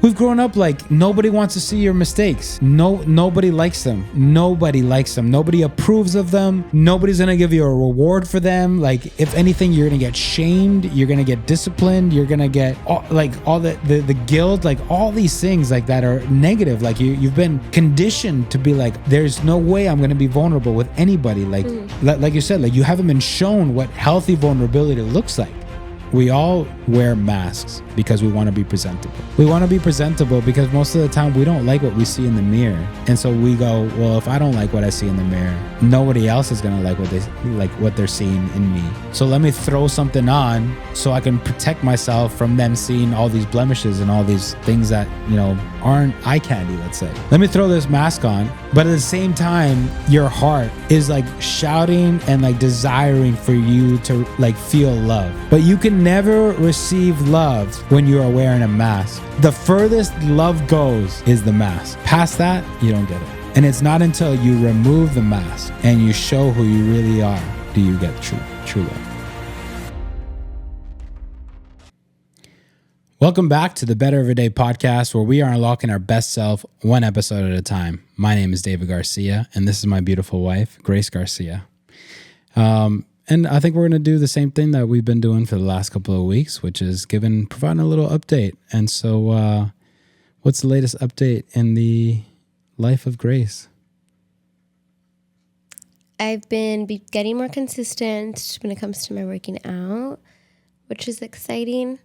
We've grown up like nobody wants to see your mistakes. Nobody likes them. Nobody likes them. Nobody approves of them. Nobody's gonna give you a reward for them. Like, if anything, you're gonna get shamed. You're gonna get disciplined. You're gonna get all the guilt, like all these things like that are negative. Like you've been conditioned to be like, there's no way I'm gonna be vulnerable with anybody. Like you said, like you haven't been shown what healthy vulnerability looks like. We all wear masks because we want to be presentable. We want to be presentable because most of the time we don't like what we see in the mirror. And so we go, well, if I don't like what I see in the mirror, nobody else is going to like what they're seeing in me. So let me throw something on so I can protect myself from them seeing all these blemishes and all these things that, aren't eye candy, let's say. Let me throw this mask on. But at the same time, your heart is like shouting and like desiring for you to like feel love. But you can never receive love when you are wearing a mask. The furthest love goes is the mask. Past that, you don't get it. And it's not until you remove the mask and you show who you really are do you get true love. Welcome back to the Better Everyday podcast, where we are unlocking our best self one episode at a time. My name is David Garcia, and this is my beautiful wife, Grace Garcia. And I think we're going to do the same thing that we've been doing for the last couple of weeks, which is providing a little update. And so what's the latest update in the life of Grace? I've been getting more consistent when it comes to my working out, which is exciting.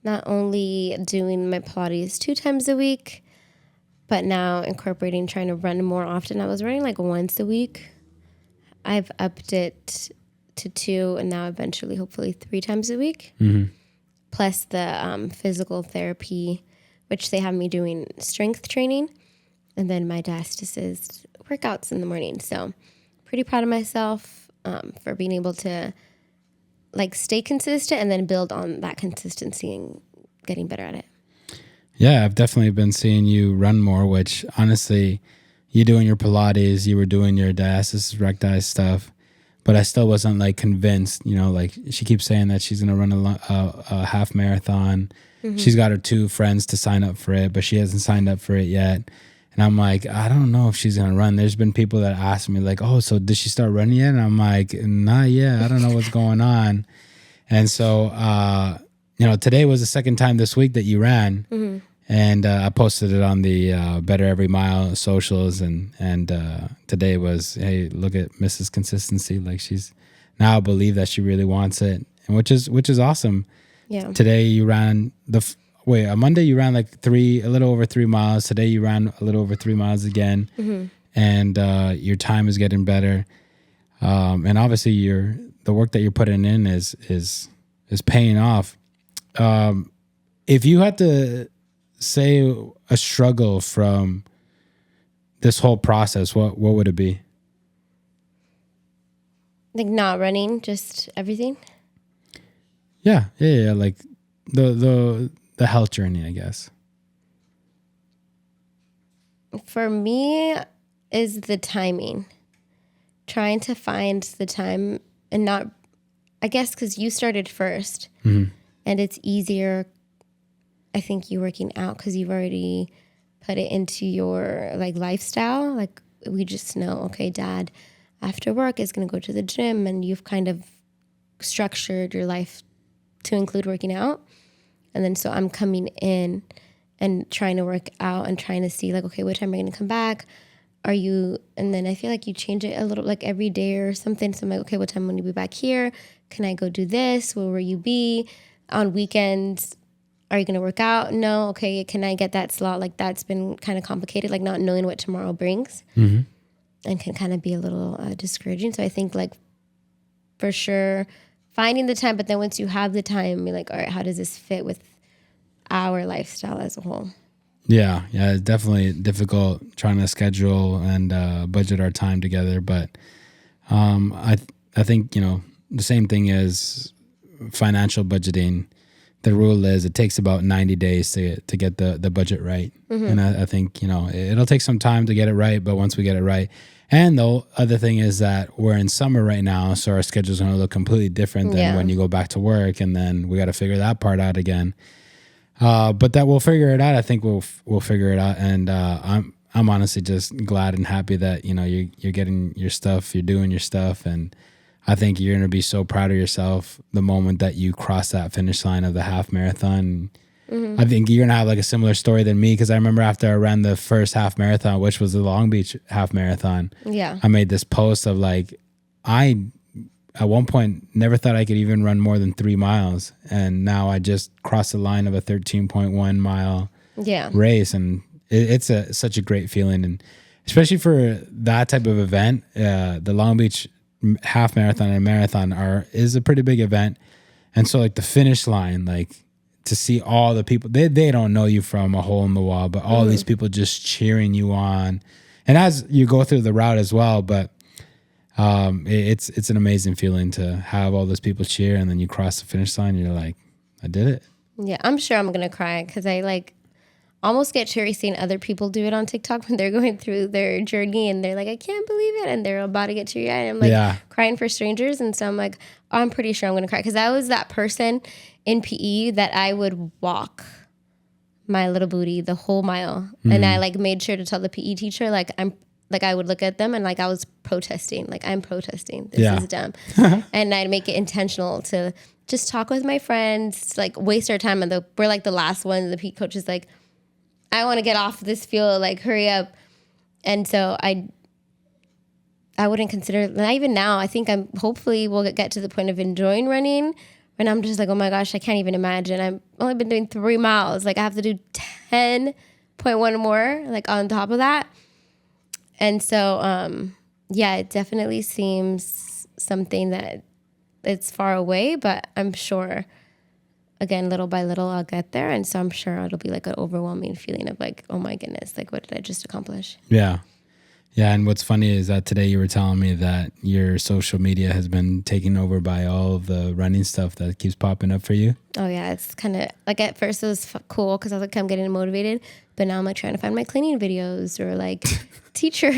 Not only doing my Pilates 2 times a week, but now incorporating trying to run more often. I was running like once a week. I've upped it to 2 and now eventually hopefully 3 times a week. Mm-hmm. Plus the physical therapy, which they have me doing strength training. And then my dietitian is workouts in the morning. So pretty proud of myself for being able to like stay consistent and then build on that consistency and getting better at it. Yeah, I've definitely been seeing you run more, which honestly, you doing your Pilates, you were doing your diastasis recti stuff, but I still wasn't like convinced, like she keeps saying that she's going to run a half marathon. Mm-hmm. She's got her 2 friends to sign up for it, but she hasn't signed up for it yet. And I'm like, I don't know if she's going to run. There's been people that ask me like, oh, so did she start running yet? And I'm like, not yet. I don't know what's going on. And so, today was the second time this week that you ran. Mm-hmm. And I posted it on the Better Every Mile socials. And today was, hey, look at Mrs. Consistency. Like she's now believe that she really wants it, and which is awesome. Yeah. Today you ran on Monday you ran like a little over 3 miles. Today you ran a little over 3 miles again. Mm-hmm. And your time is getting better. And obviously the work that you're putting in is paying off. If you had to say a struggle from this whole process, what would it be? Like not running, just everything? Yeah. Like the health journey, I guess. For me is the timing. Trying to find the time and not, I guess, because you started first. Mm-hmm. And it's easier, I think, you working out because you've already put it into your like lifestyle. Like we just know, okay, Dad after work is going to go to the gym, and you've kind of structured your life to include working out. And then so I'm coming in and trying to work out and trying to see like, okay, what time are you going to come back? And then I feel like you change it a little like every day or something. So I'm like, okay, what time will you be back here? Can I go do this? Where will you be? On weekends, are you going to work out? No. Okay, can I get that slot? Like that's been kind of complicated, like not knowing what tomorrow brings. Mm-hmm. And can kind of be a little discouraging. So I think like for sure finding the time, but then once you have the time, you're like, all right, how does this fit with our lifestyle as a whole? Yeah, it's definitely difficult trying to schedule and budget our time together. But I think, the same thing as financial budgeting. The rule is it takes about 90 days to get the budget right. Mm-hmm. And I think, it'll take some time to get it right, but once we get it right. And the other thing is that we're in summer right now, so our schedule's going to look completely different than when you go back to work, and then we got to figure that part out again. But that we'll figure it out. I think we'll figure it out. And I'm honestly just glad and happy that, you know, you're getting your stuff, you're doing your stuff. And I think you're going to be so proud of yourself the moment that you cross that finish line of the half marathon. I think you're going to have like a similar story than me, because I remember after I ran the first half marathon, which was the Long Beach half marathon, Yeah. I made this post of like, I at one point never thought I could even run more than 3 miles. And now I just crossed the line of a 13.1 mile Yeah. race. And it's such a great feeling. And especially for that type of event, the Long Beach half marathon and marathon is a pretty big event. And so like the finish line, like to see all the people, they don't know you from a hole in the wall, but all these people just cheering you on. And as you go through the route as well, but it's an amazing feeling to have all those people cheer, and then you cross the finish line and you're like, I did it. Yeah, I'm sure I'm gonna cry because I like almost get teary seeing other people do it on TikTok when they're going through their journey and they're like, I can't believe it, and they're about to get teary eyed. I'm like crying for strangers, and so I'm like, oh, I'm pretty sure I'm gonna cry because I was that person in PE that I would walk my little booty the whole mile, and I like made sure to tell the PE teacher I would look at them and like I was protesting, like I'm protesting. This is dumb, and I'd make it intentional to just talk with my friends, like waste our time. And we're like the last one. The PE coach is like, I want to get off this field, like hurry up. And so I wouldn't consider, not even now, I think hopefully we'll get to the point of enjoying running. And I'm just like, oh my gosh, I can't even imagine. I've only been doing 3 miles. Like I have to do 10.1 more, like on top of that. And so, yeah, it definitely seems something that it's far away, but I'm sure, again, little by little, I'll get there. And so I'm sure it'll be like an overwhelming feeling of like, oh my goodness, like what did I just accomplish? Yeah. Yeah. And what's funny is that today you were telling me that your social media has been taken over by all of the running stuff that keeps popping up for you. Oh yeah. It's kind of like at first it was cool because I was like, I'm getting motivated, but now I'm like trying to find my cleaning videos or like teacher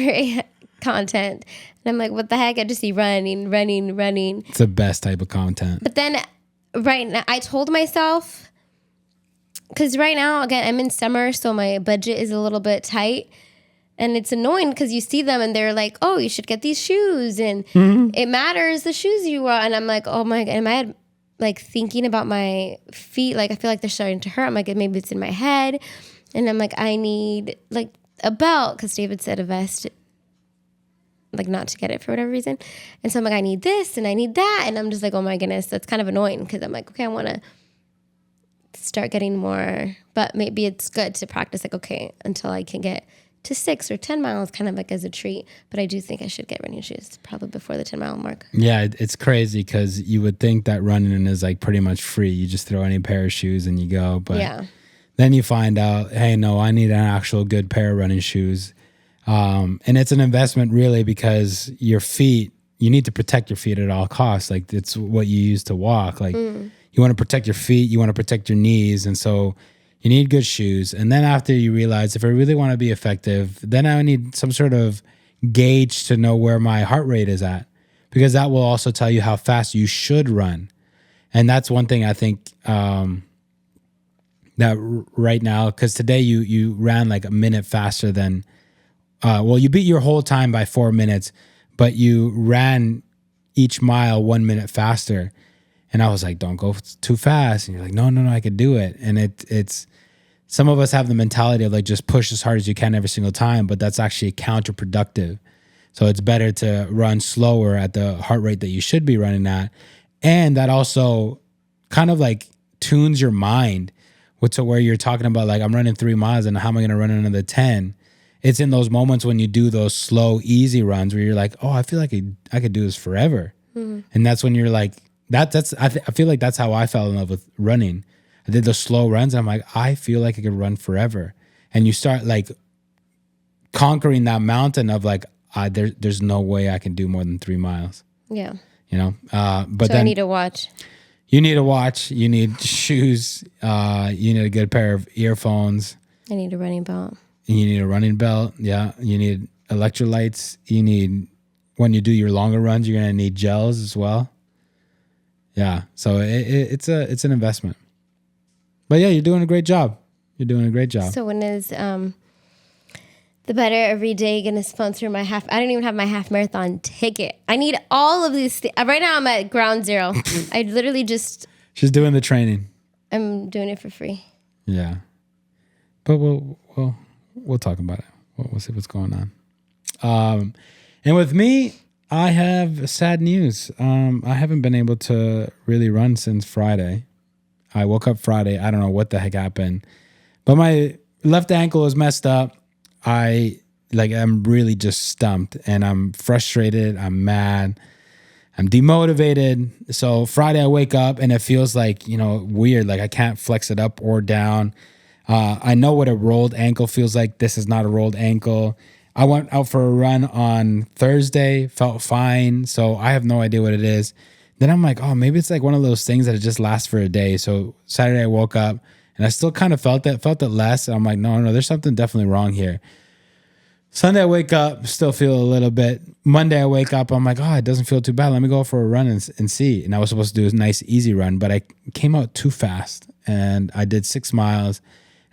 content. And I'm like, what the heck? I just see running. It's the best type of content. But then right now I told myself, because right now, again, I'm in summer, so my budget is a little bit tight. And it's annoying because you see them and they're like, oh, you should get these shoes. And it matters the shoes you wear. And I'm like, oh my God. And my head, like thinking about my feet, like I feel like they're starting to hurt. I'm like, maybe it's in my head. And I'm like, I need like a belt because David said a vest, like not to get it for whatever reason. And so I'm like, I need this and I need that. And I'm just like, oh my goodness, that's kind of annoying because I'm like, okay, I want to start getting more. But maybe it's good to practice like, okay, until I can get to 6 or 10 miles kind of like as a treat. But I do think I should get running shoes probably before the 10-mile mark. Yeah, it's crazy because you would think that running is like pretty much free. You just throw any pair of shoes and you go. But then you find out, hey, no, I need an actual good pair of running shoes. And it's an investment really because your feet, you need to protect your feet at all costs. Like it's what you use to walk. Like you want to protect your feet, you want to protect your knees. And so you need good shoes. And then after you realize if I really want to be effective, then I need some sort of gauge to know where my heart rate is at, because that will also tell you how fast you should run. And that's one thing I think that right now, because today you ran like a minute faster than, you beat your whole time by 4 minutes, but you ran each mile 1 minute faster. And I was like, don't go too fast. And you're like, no, I could do it. And it's some of us have the mentality of like, just push as hard as you can every single time, but that's actually counterproductive. So it's better to run slower at the heart rate that you should be running at. And that also kind of like tunes your mind to where you're talking about like, I'm running 3 miles and how am I going to run another 10? It's in those moments when you do those slow, easy runs where you're like, oh, I feel like I could do this forever. And that's when you're like, I feel like that's how I fell in love with running. I did those slow runs. And I'm like, I feel like I could run forever. And you start like conquering that mountain of like, there's no way I can do more than 3 miles. Yeah. You know, but so then I need a watch. You need a watch. You need shoes. You need a good pair of earphones. I need a running belt. You need a running belt. Yeah. You need electrolytes. You need, when you do your longer runs, you're going to need gels as well. Yeah. So it's an investment. But yeah, you're doing a great job. You're doing a great job. So when is the Better Every Day going to sponsor my half? I don't even have my half marathon ticket. I need all of these things. Right now I'm at ground zero. I literally just... She's doing the training. I'm doing it for free. Yeah. But we'll talk about it. We'll see what's going on. And with me, I have sad news. I haven't been able to really run since Friday. I woke up Friday. I don't know what the heck happened, but my left ankle is messed up. I'm really just stumped and I'm frustrated. I'm mad. I'm demotivated. So Friday I wake up and it feels like, weird. Like I can't flex it up or down. I know what a rolled ankle feels like. This is not a rolled ankle. I went out for a run on Thursday, felt fine. So I have no idea what it is. Then I'm like, oh, maybe it's like one of those things that it just lasts for a day. So Saturday I woke up and I still kind of felt it less. And I'm like, no, there's something definitely wrong here. Sunday I wake up, still feel a little bit. Monday I wake up, I'm like, oh, it doesn't feel too bad. Let me go for a run and see. And I was supposed to do a nice easy run, but I came out too fast and I did 6 miles.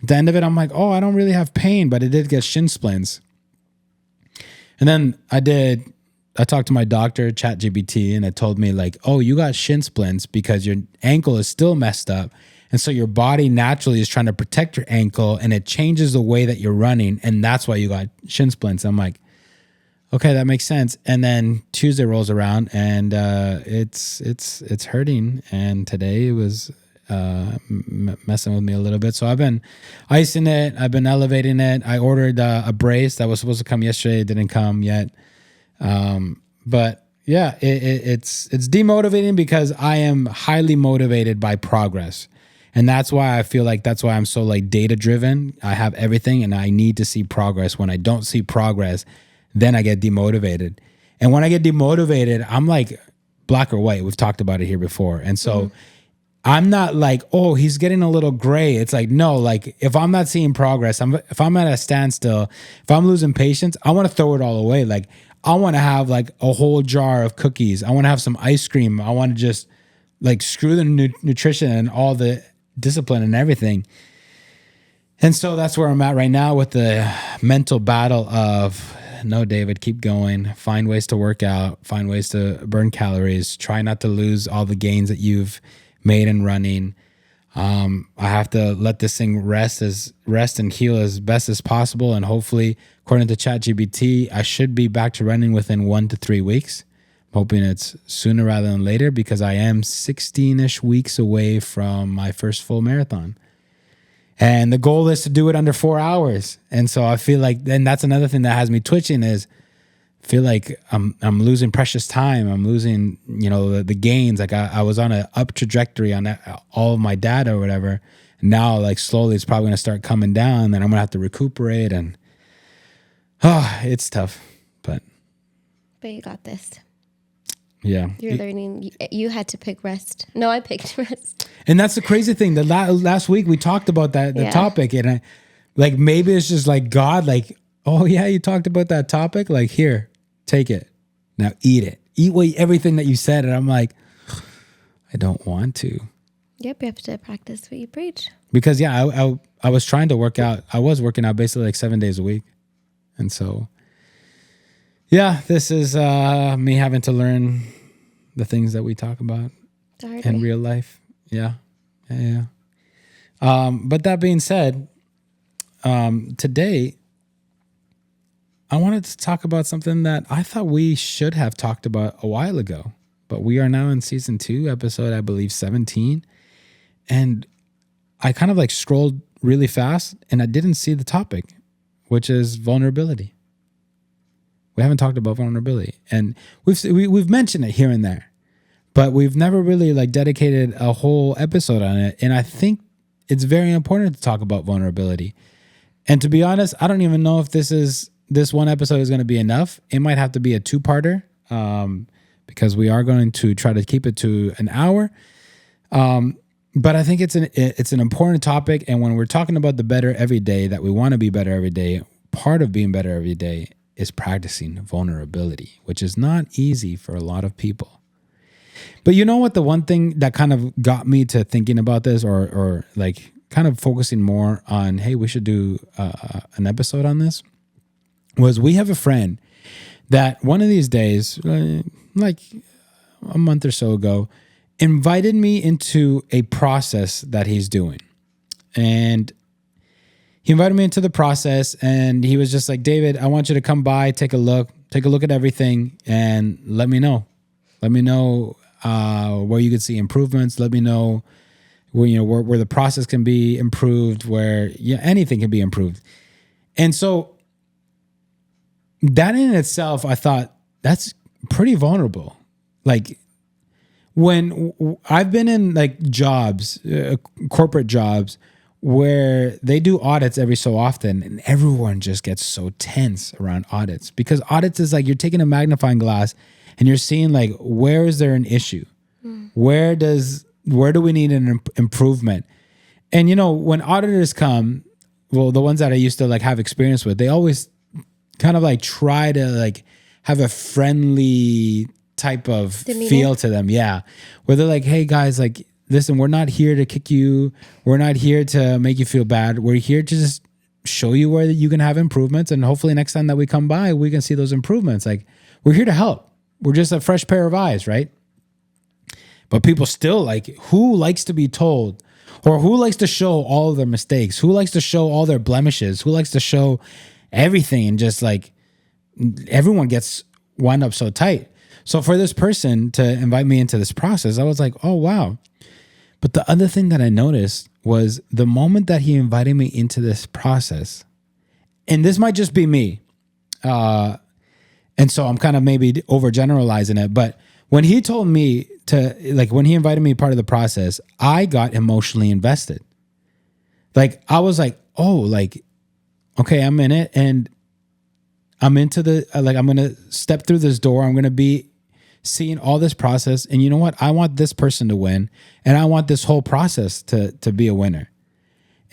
At the end of it, I'm like, oh, I don't really have pain, but it did get shin splints. And then I talked to my doctor, ChatGPT, and it told me like, oh, you got shin splints because your ankle is still messed up. And so your body naturally is trying to protect your ankle and it changes the way that you're running. And that's why you got shin splints. I'm like, okay, that makes sense. And then Tuesday rolls around and it's hurting. And today it was messing with me a little bit. So I've been icing it. I've been elevating it. I ordered a brace that was supposed to come yesterday. It didn't come yet. But yeah, it's demotivating because I am highly motivated by progress. And that's why I feel like that's why I'm so like data driven. I have everything and I need to see progress. When I don't see progress, then I get demotivated. And when I get demotivated, I'm like black or white. We've talked about it here before. And so I'm not like, oh, he's getting a little gray. It's like, no, like if I'm not seeing progress, if I'm at a standstill, if I'm losing patience, I want to throw it all away. Like I want to have like a whole jar of cookies. I want to have some ice cream. I want to just like screw the nutrition and all the discipline and everything. And so that's where I'm at right now with the mental battle of, no, David, keep going. Find ways to work out. Find ways to burn calories. Try not to lose all the gains that you've made in running. I have to let this thing rest and heal as best as possible. And hopefully, according to ChatGPT, I should be back to running within 1 to 3 weeks. I'm hoping it's sooner rather than later because I am 16-ish weeks away from my first full marathon. And the goal is to do it under 4 hours. And so I feel like, and that's another thing that has me twitching is I feel like I'm losing precious time. I'm losing, the gains. Like I was on an up trajectory on all of my data or whatever. And now like slowly it's probably going to start coming down. Then I'm going to have to recuperate and it's tough, but you got this. Yeah. You're learning. You had to pick rest. No, I picked rest. And that's the crazy thing. The last week we talked about the topic and I, like, maybe it's just like God, like, oh yeah, you talked about that topic. Like here, take it. Now eat it. Eat everything that you said. And I'm like, I don't want to. Yep. You have to practice what you preach. Because I was trying to work out. I was working out basically like 7 days a week. And so, yeah, this is me having to learn the things that we talk about in real life. Yeah. But that being said, today I wanted to talk about something that I thought we should have talked about a while ago, but we are now in season 2, episode, I believe 17. And I kind of like scrolled really fast and I didn't see the topic, which is vulnerability. We haven't talked about vulnerability, and we've mentioned it here and there, but we've never really like dedicated a whole episode on it. And I think it's very important to talk about vulnerability. And to be honest, I don't even know if this one episode is going to be enough. It might have to be a 2-parter because we are going to try to keep it to an hour. But I think it's an important topic. And when we're talking about the better every day, that we want to be better every day, part of being better every day is practicing vulnerability, which is not easy for a lot of people. But you know what? The one thing that kind of got me to thinking about this or like kind of focusing more on, hey, we should do an episode on this, was we have a friend that one of these days, like a month or so ago, invited me into a process that he's doing. And he invited me into the process, and he was just like, David, I want you to come by, take a look at everything, and let me know. Let me know where you could see improvements. Let me know where the process can be improved, where anything can be improved. And so that in itself, I thought that's pretty vulnerable. Like when I've been in like jobs, corporate jobs, where they do audits every so often, and everyone just gets so tense around audits, because audits is like you're taking a magnifying glass and you're seeing like, where is there an issue? Where do we need an improvement? And when auditors come, well, the ones that I used to like have experience with, they always kind of like try to like have a friendly type of demeanor, feel to them. Yeah. Where they're like, hey guys, like, listen, we're not here to kick you. We're not here to make you feel bad. We're here to just show you where you can have improvements. And hopefully next time that we come by, we can see those improvements. Like, we're here to help. We're just a fresh pair of eyes, right? But people still like, who likes to be told, or who likes to show all of their mistakes? Who likes to show all their blemishes? Who likes to show everything? And just like, everyone gets wound up so tight. So for this person to invite me into this process, I was like, oh, wow. But the other thing that I noticed was the moment that he invited me into this process, and this might just be me, and so I'm kind of maybe overgeneralizing it, but when he told me to, like, when he invited me part of the process, I got emotionally invested. Like, I was like, oh, like, okay, I'm in it, and I'm into I'm going to step through this door. I'm going to be seeing all this process. And you know what? I want this person to win, and I want this whole process to be a winner.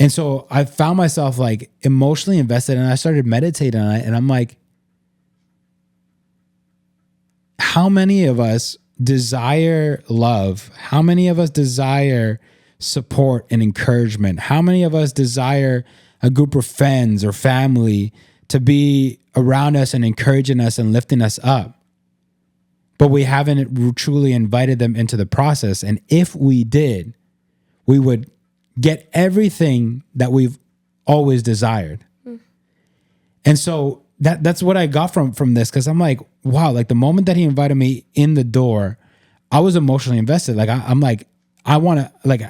And so I found myself like emotionally invested, and I started meditating on it. And I'm like, how many of us desire love? How many of us desire support and encouragement? How many of us desire a group of friends or family to be around us and encouraging us and lifting us up? But we haven't truly invited them into the process. And if we did, we would get everything that we've always desired. And so that's what I got from this, because I'm like, wow, like the moment that he invited me in the door, I was emotionally invested. Like I'm like, I want to, like,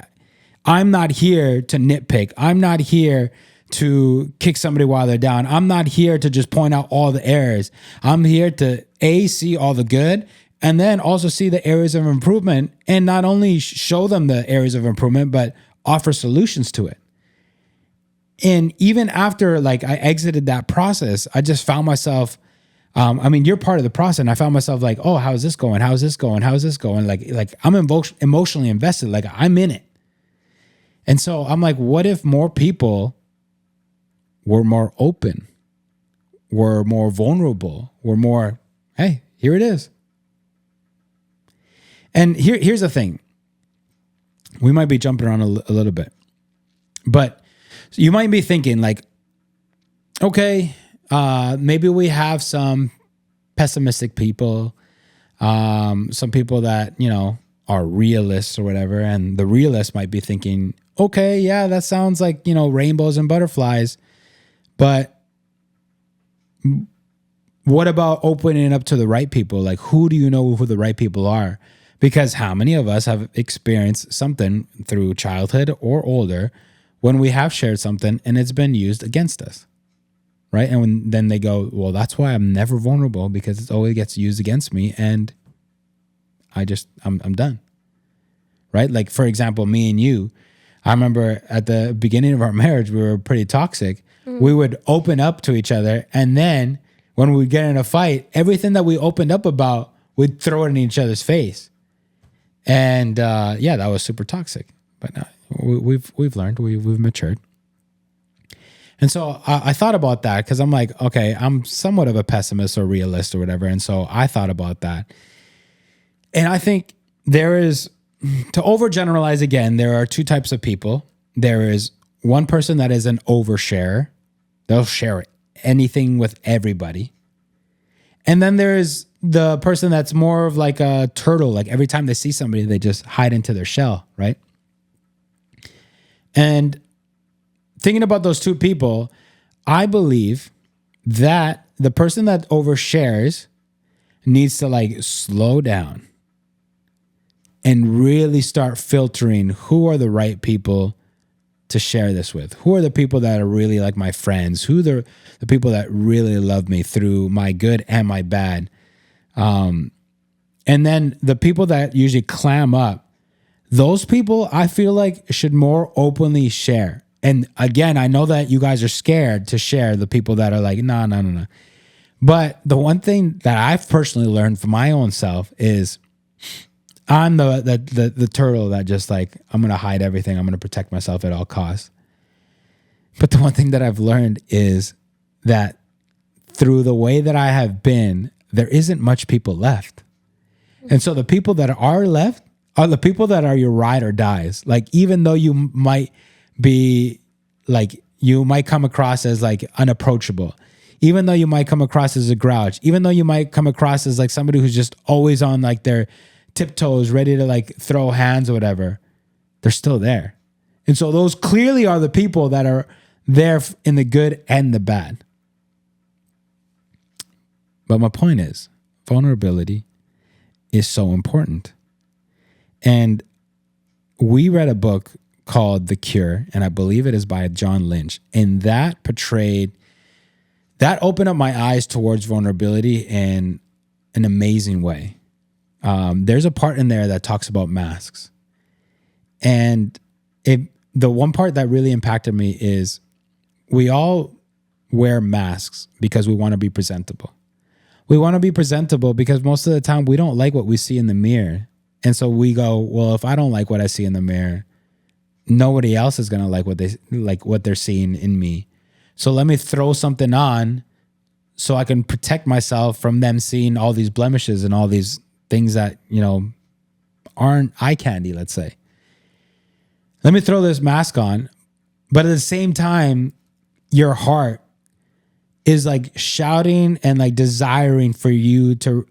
I'm not here to nitpick. I'm not here to kick somebody while they're down. I'm not here to just point out all the errors. I'm here to see all the good, and then also see the areas of improvement, and not only show them the areas of improvement, but offer solutions to it. And even after like I exited that process, I just found myself, you're part of the process, and I found myself like, oh, how's this going? How's this going? How's this going? Like I'm emotionally invested. Like I'm in it. And so I'm like, what if more people were more open, were more vulnerable, were more, hey, here it is. And here's the thing. We might be jumping around a little bit, but you might be thinking like, okay, maybe we have some pessimistic people, some people that, are realists or whatever. And the realists might be thinking, okay, yeah, that sounds like, rainbows and butterflies. But what about opening it up to the right people? Like, who do you know who the right people are? Because how many of us have experienced something through childhood or older when we have shared something and it's been used against us, right? And then they go, well, that's why I'm never vulnerable, because it always gets used against me, and I'm done, right? Like, for example, me and you, I remember at the beginning of our marriage, we were pretty toxic. We would open up to each other, and then when we would get in a fight, everything that we opened up about, we'd throw it in each other's face. And that was super toxic. But we've learned, we've matured. And so I thought about that, because I'm like, okay, I'm somewhat of a pessimist or realist or whatever. And so I thought about that. And I think there is, to overgeneralize again, there are two types of people. There is one person that is an oversharer. They'll share anything with everybody. And then there's the person that's more of like a turtle. Like every time they see somebody, they just hide into their shell, right? And thinking about those two people, I believe that the person that overshares needs to like slow down and really start filtering who are the right people to share this with. Who are the people that are really like my friends? Who are the people that really love me through my good and my bad? And then the people that usually clam up, those people I feel like should more openly share. And again, I know that you guys are scared to share the people that are like, no. But the one thing that I've personally learned for my own self is I'm the turtle that just like, I'm going to hide everything. I'm going to protect myself at all costs. But the one thing that I've learned is that through the way that I have been, there isn't much people left. And so the people that are left are the people that are your ride or dies. Like, even though you might be like, you might come across as like unapproachable, even though you might come across as a grouch, even though you might come across as like somebody who's just always on like their tiptoes, ready to like throw hands or whatever, they're still there. And so those clearly are the people that are there in the good and the bad. But my point is, vulnerability is so important. And we read a book called The Cure, and I believe it is by John Lynch. And that opened up my eyes towards vulnerability in an amazing way. There's a part in there that talks about masks. And the one part that really impacted me is we all wear masks because we want to be presentable. We want to be presentable because most of the time we don't like what we see in the mirror. And so we go, well, if I don't like what I see in the mirror, nobody else is going to like what they're seeing in me. So let me throw something on so I can protect myself from them seeing all these blemishes and all these things that, aren't eye candy, let's say. Let me throw this mask on. But at the same time, your heart is like shouting and like desiring for you to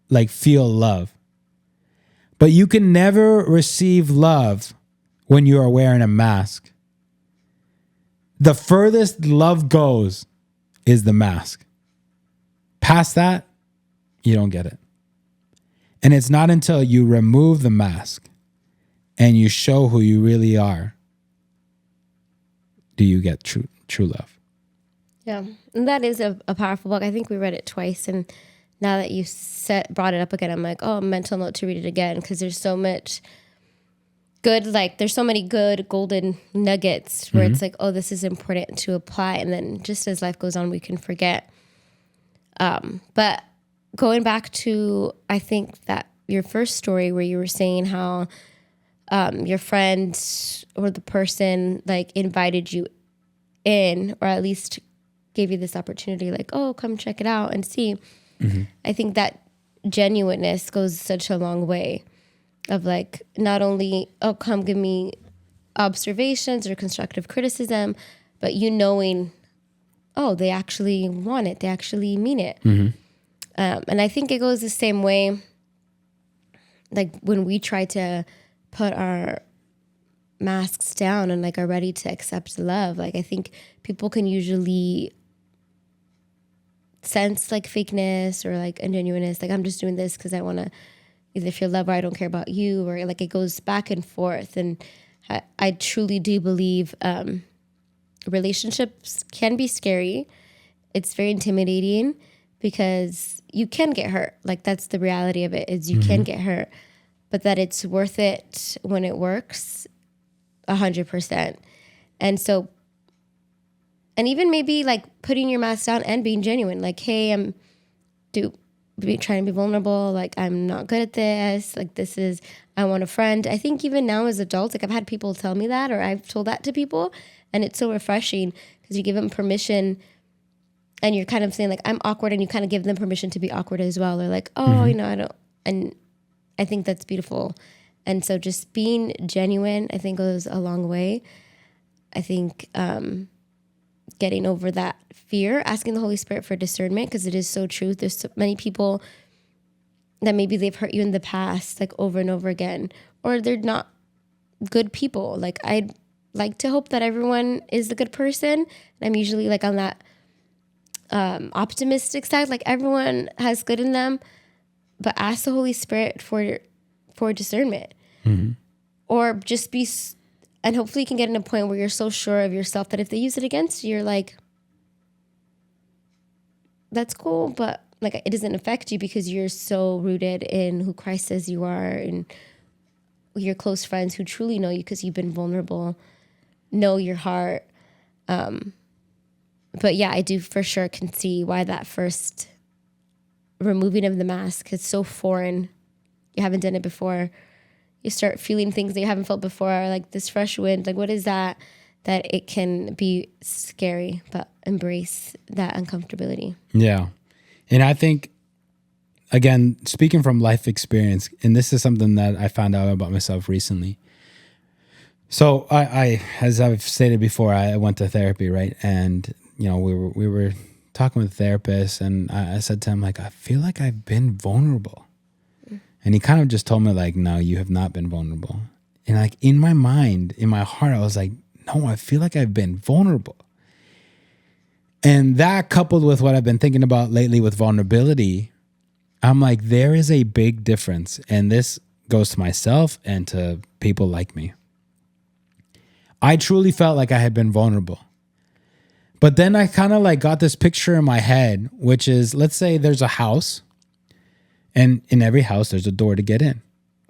like feel love. But you can never receive love when you are wearing a mask. The furthest love goes is the mask. Past that, you don't get it. And it's not until you remove the mask and you show who you really are do you get true love. Yeah, and that is a powerful book. I think we read it twice, and now that you brought it up again, I'm like, oh, mental note to read it again, because there's so much good, like there's so many good golden nuggets where it's like, oh, this is important to apply, and then just as life goes on, we can forget. But going back to, I think that your first story where you were saying how your friend or the person like invited you in, or at least gave you this opportunity, like, oh, come check it out and see. I think that genuineness goes such a long way of like, not only, oh, come give me observations or constructive criticism, but you knowing, oh, they actually want it. They actually mean it. And I think it goes the same way, like when we try to put our masks down and like are ready to accept love. Like I think people can usually sense like fakeness or like ingenuineness. Like, I'm just doing this because I want to either feel love or I don't care about you, or like it goes back and forth. And I truly do believe relationships can be scary. It's very intimidating because you can get hurt. Like that's the reality of it, is you can get hurt, but that it's worth it when it works 100%. And so, and even maybe like putting your mask down and being genuine, like, hey, I'm trying to be vulnerable. Like, I'm not good at this. Like, I want a friend. I think even now as adults, like I've had people tell me that, or I've told that to people, and it's so refreshing because you give them permission and you're kind of saying like, I'm awkward, and you kind of give them permission to be awkward as well. Or like, oh, I don't, and I think that's beautiful. And so just being genuine, I think, goes a long way. I think getting over that fear, asking the Holy Spirit for discernment, because it is so true. There's so many people that maybe they've hurt you in the past, like over and over again, or they're not good people. Like I'd like to hope that everyone is a good person. I'm usually like on that optimistic side, like everyone has good in them, but ask the Holy Spirit for discernment, or just be, and hopefully you can get in a point where you're so sure of yourself that if they use it against you, you're like, that's cool, but like it doesn't affect you because you're so rooted in who Christ says you are, and your close friends who truly know you because you've been vulnerable, know your heart. But yeah, I do for sure can see why that first removing of the mask is so foreign. You haven't done it before. You start feeling things that you haven't felt before, like this fresh wind. Like, what is that? That it can be scary, but embrace that uncomfortability. Yeah. And I think, again, speaking from life experience, and this is something that I found out about myself recently. So I as I've stated before, I went to therapy, right? And, you know, we were talking with the therapist, and I said to him, like, I feel like I've been vulnerable. And he kind of just told me, like, no, you have not been vulnerable. And like in my mind, in my heart, I was like, no, I feel like I've been vulnerable. And that coupled with what I've been thinking about lately with vulnerability, I'm like, there is a big difference. And this goes to myself and to people like me. I truly felt like I had been vulnerable. But then I kind of like got this picture in my head, which is, let's say there's a house, and in every house there's a door to get in,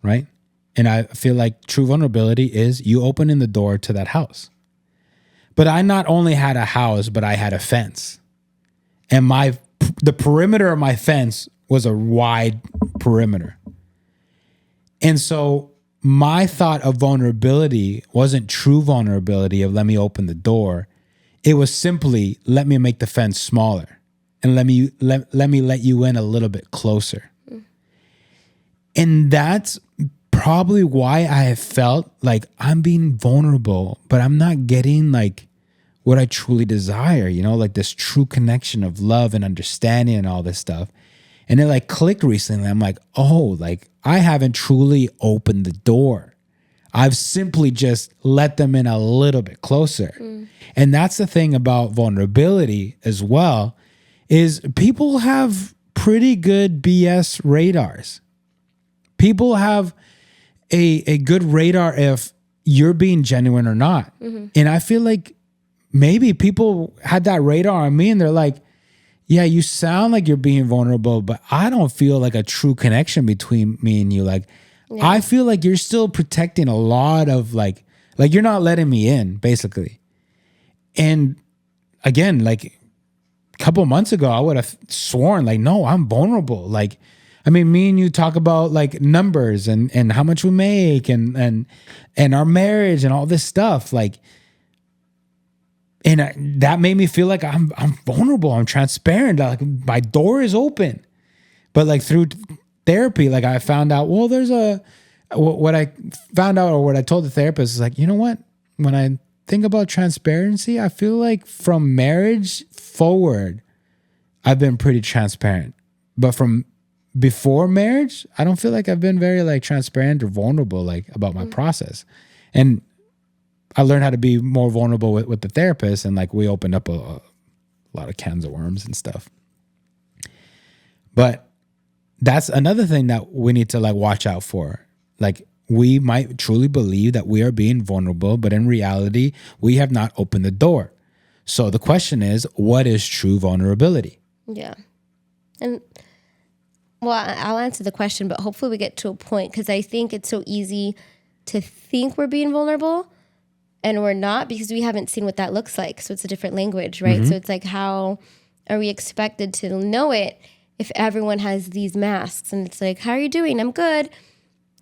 right? And I feel like true vulnerability is you opening the door to that house. But I not only had a house, but I had a fence. And the perimeter of my fence was a wide perimeter. And so my thought of vulnerability wasn't true vulnerability of let me open the door. It was simply let me make the fence smaller and let me let you in a little bit closer. And that's probably why I have felt like I'm being vulnerable, but I'm not getting like what I truly desire, you know, like this true connection of love and understanding and all this stuff. And it like clicked recently. I'm like, oh, like I haven't truly opened the door. I've simply just let them in a little bit closer. And that's the thing about vulnerability as well, is people have pretty good BS radars. People have a good radar if you're being genuine or not. And I feel like maybe people had that radar on me and they're like, yeah, you sound like you're being vulnerable, but I don't feel like a true connection between me and you. Like, yeah. I feel like you're still protecting a lot of like you're not letting me in, basically. And again, like a couple of months ago, I would have sworn like, no, I'm vulnerable. Like, I mean, me and you talk about like numbers and how much we make and our marriage and all this stuff. Like, and that made me feel like I'm vulnerable. I'm transparent. Like my door is open. But like through therapy, like I found out, well, there's what I found out or what I told the therapist is like, you know what? When I think about transparency, I feel like from marriage forward, I've been pretty transparent. But from before marriage, I don't feel like I've been very like transparent or vulnerable like about my process. And I learned how to be more vulnerable with the therapist, and like we opened up a lot of cans of worms and stuff. But that's another thing that we need to like watch out for. Like we might truly believe that we are being vulnerable, but in reality, we have not opened the door. So the question is, what is true vulnerability? Yeah. And well, I'll answer the question, but hopefully we get to a point, because I think it's so easy to think we're being vulnerable and we're not, because we haven't seen what that looks like. So it's a different language, right? So it's like, how are we expected to know it if everyone has these masks? And it's like, how are you doing? I'm good.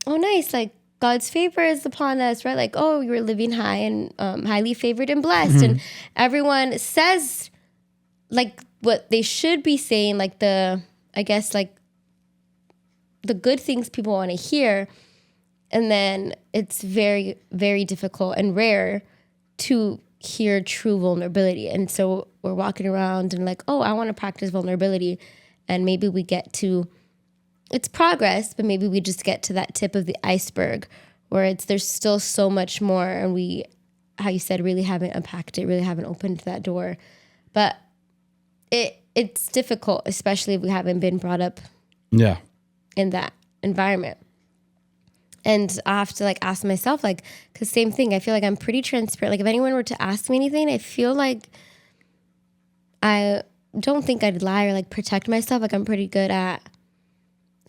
Oh, nice. Like God's favor is upon us, right? Like, oh, you're living high and highly favored and blessed. And everyone says like what they should be saying, like I guess like the good things people want to hear. And then it's very, very difficult and rare to hear true vulnerability. And so we're walking around and like, oh, I want to practice vulnerability. And maybe we get to, it's progress, but maybe we just get to that tip of the iceberg where there's still so much more. And we, how you said, really haven't unpacked it, really haven't opened that door. But it's difficult, especially if we haven't been brought up in that environment. And I have to like ask myself, like, because same thing, I feel like I'm pretty transparent. Like if anyone were to ask me anything, I feel like I don't think I'd lie or like protect myself. Like I'm pretty good at,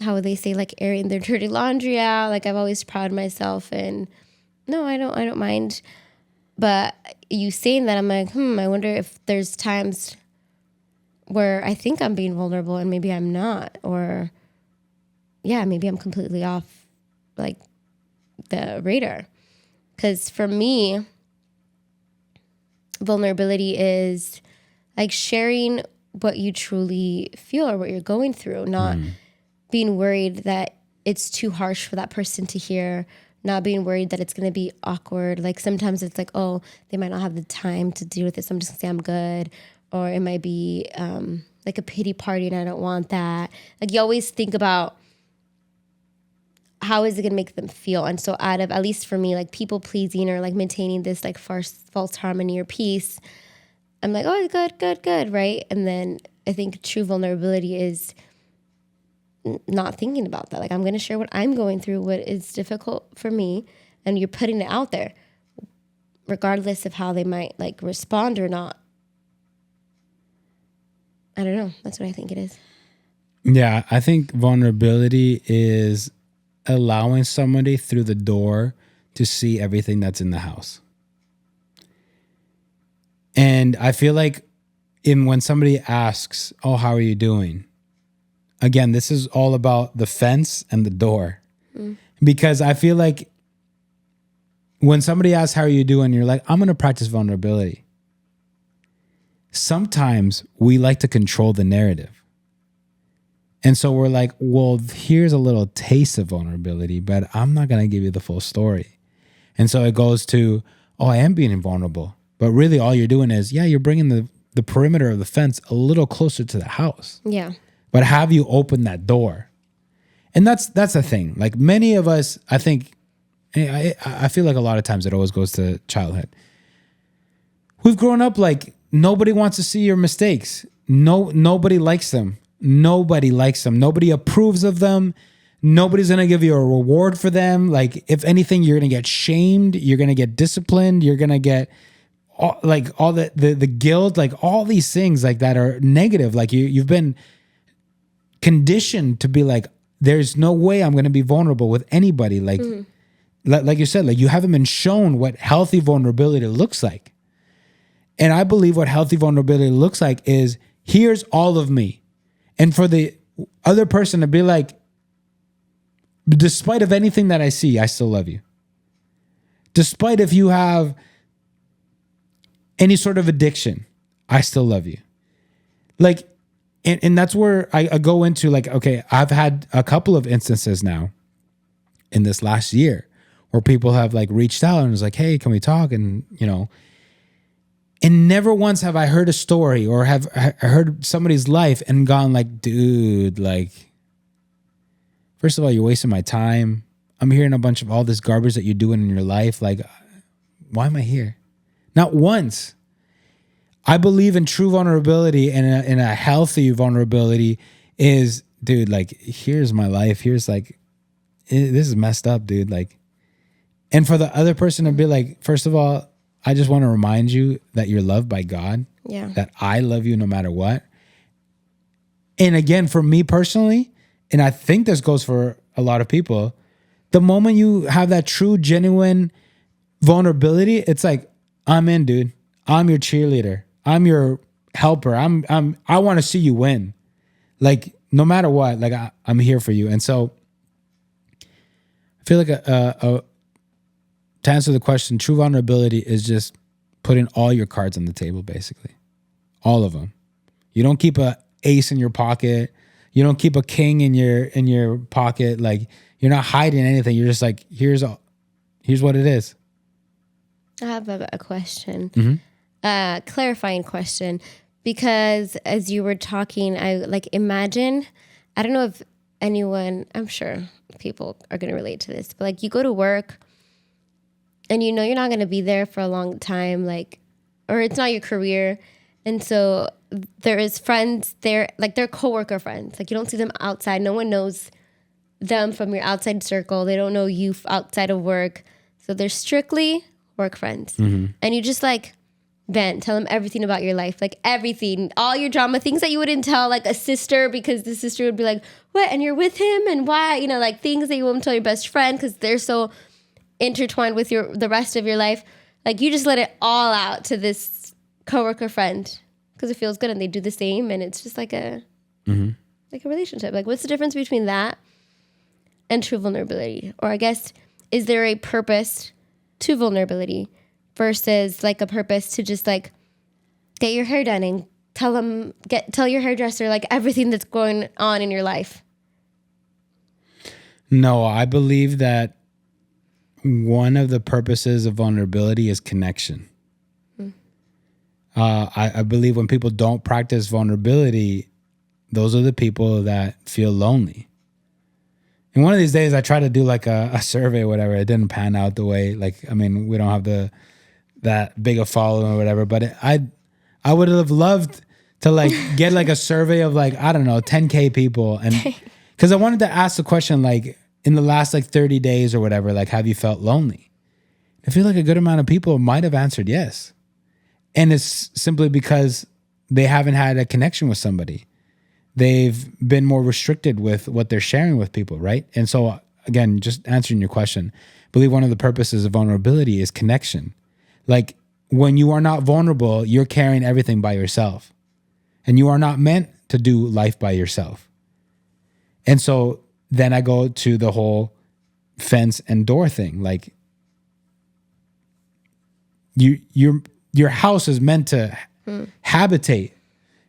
how would they say, like airing their dirty laundry out. Like I've always prided myself, and no, I don't mind. But you saying that, I'm like, I wonder if there's times where I think I'm being vulnerable and maybe I'm not, or maybe I'm completely off like the radar. Because for me, vulnerability is like sharing what you truly feel or what you're going through, not being worried that it's too harsh for that person to hear, not being worried that it's going to be awkward. Like sometimes it's like, oh, they might not have the time to deal with it, so I'm just going to say I'm good. Or it might be like a pity party and I don't want that. Like you always think about how is it going to make them feel? And so out of, at least for me, like people pleasing or like maintaining this like false harmony or peace, I'm like, oh, good, right? And then I think true vulnerability is not thinking about that. Like I'm going to share what I'm going through, what is difficult for me, and you're putting it out there, regardless of how they might like respond or not. I don't know. That's what I think it is. Yeah, I think vulnerability is allowing somebody through the door to see everything that's in the house. And I feel like when somebody asks, oh, how are you doing? Again, this is all about the fence and the door. Because I feel like when somebody asks, how are you doing? You're like, I'm going to practice vulnerability. Sometimes we like to control the narrative. And so we're like, well, here's a little taste of vulnerability, but I'm not going to give you the full story. And so it goes to, oh, I am being vulnerable. But really all you're doing is, you're bringing the perimeter of the fence a little closer to the house. Yeah. But have you opened that door? And that's the thing. Like many of us, I think, I feel like a lot of times it always goes to childhood. We've grown up like nobody wants to see your mistakes. Nobody likes them. Nobody likes them. Nobody approves of them. Nobody's going to give you a reward for them. Like if anything, you're going to get shamed. You're going to get disciplined. You're going to get all the guilt, like all these things like that are negative. Like you've been conditioned to be like, there's no way I'm going to be vulnerable with anybody. Like, like you said, like you haven't been shown what healthy vulnerability looks like. And I believe what healthy vulnerability looks like is here's all of me. And for the other person to be like, despite of anything that I see, I still love you. Despite if you have any sort of addiction, I still love you. Like, and that's where I go into like, okay, I've had a couple of instances now in this last year where people have like reached out and was like, hey, can we talk? And, and never once have I heard a story or have heard somebody's life and gone like, dude, like, first of all, you're wasting my time. I'm hearing a bunch of all this garbage that you're doing in your life. Like, why am I here? Not once. I believe in true vulnerability and in a healthy vulnerability is, dude, like, here's my life. Here's like, this is messed up, dude. Like, and for the other person to be like, first of all, I just want to remind you that you're loved by God. Yeah. That I love you no matter what. And again, for me personally, and I think this goes for a lot of people, the moment you have that true, genuine vulnerability, it's like, I'm in, dude. I'm your cheerleader. I'm your helper. I want to see you win. Like, no matter what, like I'm here for you. And so I feel like to answer the question, true vulnerability is just putting all your cards on the table, basically. All of them. You don't keep a ace in your pocket. You don't keep a king in your pocket. Like, you're not hiding anything. You're just like, here's what it is. I have a question. clarifying question, because as you were talking, I like imagine, I don't know if anyone, I'm sure people are going to relate to this, but like you go to work and you know you're not going to be there for a long time, like, or it's not your career. And so there is friends there, like they're coworker friends. Like you don't see them outside. No one knows them from your outside circle. They don't know you outside of work. So they're strictly work friends. And you just like vent, tell them everything about your life, like everything, all your drama, things that you wouldn't tell like a sister, because the sister would be like, what? And you're with him and why? You know, like things that you wouldn't tell your best friend because they're so intertwined with the rest of your life. Like you just let it all out to this coworker friend because it feels good and they do the same. And it's just like like a relationship. Like what's the difference between that and true vulnerability? Or I guess, is there a purpose to vulnerability versus like a purpose to just like get your hair done and tell your hairdresser like everything that's going on in your life? No, I believe that one of the purposes of vulnerability is connection. I believe when people don't practice vulnerability, those are the people that feel lonely. And one of these days I tried to do like a survey or whatever. It didn't pan out the way, like, I mean, we don't have that big a following or whatever, but I would have loved to like get like a survey of like, I don't know, 10K people. And because I wanted to ask the question, like in the last like 30 days or whatever, like, have you felt lonely? I feel like a good amount of people might have answered yes. And it's simply because they haven't had a connection with somebody. They've been more restricted with what they're sharing with people, right? And so, again, just answering your question, I believe one of the purposes of vulnerability is connection. Like, when you are not vulnerable, you're carrying everything by yourself. And you are not meant to do life by yourself. And so then I go to the whole fence and door thing. Like, your house is meant to habitate.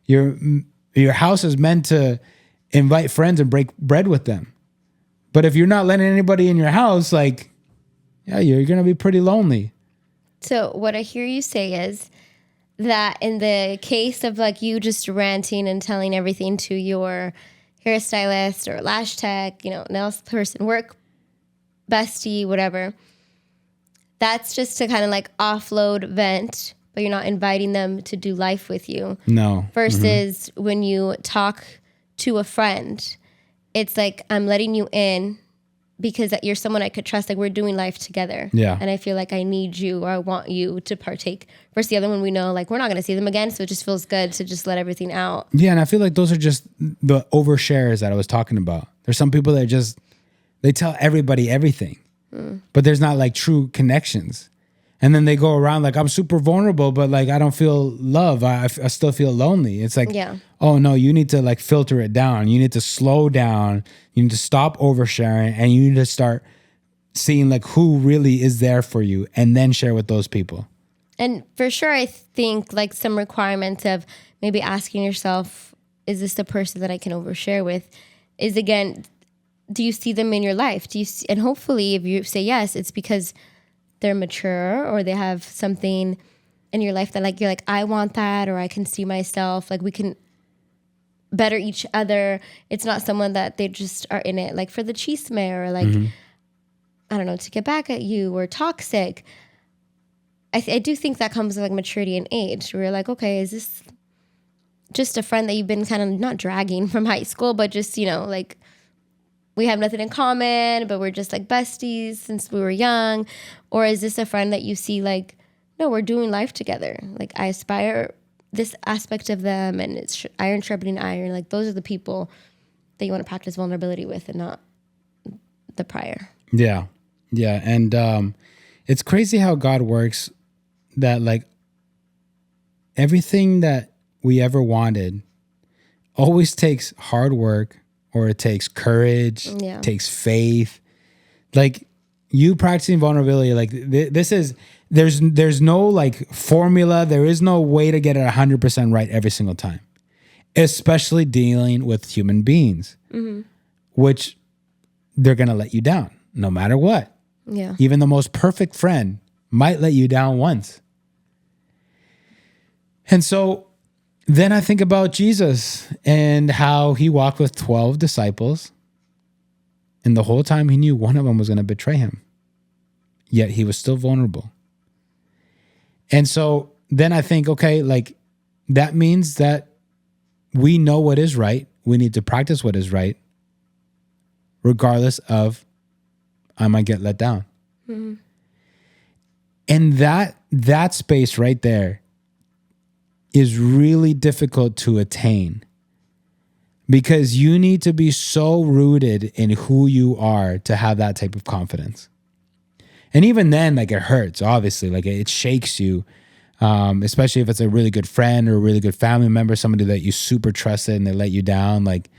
Your house is meant to invite friends and break bread with them. But if you're not letting anybody in your house, like, yeah, you're going to be pretty lonely. So what I hear you say is that in the case of like you just ranting and telling everything to your hairstylist or lash tech, you know, nails person, work bestie, whatever, that's just to kind of like offload, vent, but you're not inviting them to do life with you. No. Versus when you talk to a friend, it's like, I'm letting you in because you're someone I could trust. Like we're doing life together. Yeah. And I feel like I need you or I want you to partake. Versus the other one, we know like we're not going to see them again. So it just feels good to just let everything out. Yeah. And I feel like those are just the overshares that I was talking about. There's some people that just, they tell everybody everything, but there's not like true connections. And then they go around like, I'm super vulnerable, but like, I don't feel love. I still feel lonely. It's like, oh no, you need to like filter it down. You need to slow down. You need to stop oversharing and you need to start seeing like who really is there for you and then share with those people. And for sure, I think like some requirements of maybe asking yourself, is this the person that I can overshare with? Is again, do you see them in your life? And hopefully if you say yes, it's because they're mature or they have something in your life that like, you're like, I want that, or I can see myself, like we can better each other. It's not someone that they just are in it like for the chisme or like, I don't know, to get back at you or toxic. I do think that comes with like maturity and age where you're like, okay, is this just a friend that you've been kind of not dragging from high school, but just, you know, like we have nothing in common, but we're just like besties since we were young? Or is this a friend that you see like, no, we're doing life together. Like I aspire this aspect of them and it's iron sharpening iron. Like those are the people that you want to practice vulnerability with and not the prior. Yeah. Yeah. And it's crazy how God works, that like everything that we ever wanted always takes hard work, or it takes courage, takes faith. Like you practicing vulnerability, like this is, there's no like formula. There is no way to get it 100% right every single time, especially dealing with human beings, which they're going to let you down no matter what. Yeah. Even the most perfect friend might let you down once. And so then I think about Jesus and how he walked with 12 disciples. And the whole time he knew one of them was going to betray him. Yet he was still vulnerable. And so then I think, okay, like that means that we know what is right. We need to practice what is right, regardless of I might get let down. Mm-hmm. And that space right there is really difficult to attain because you need to be so rooted in who you are to have that type of confidence. And even then, like it hurts, obviously, like it shakes you, especially if it's a really good friend or a really good family member, somebody that you super trusted and they let you down, like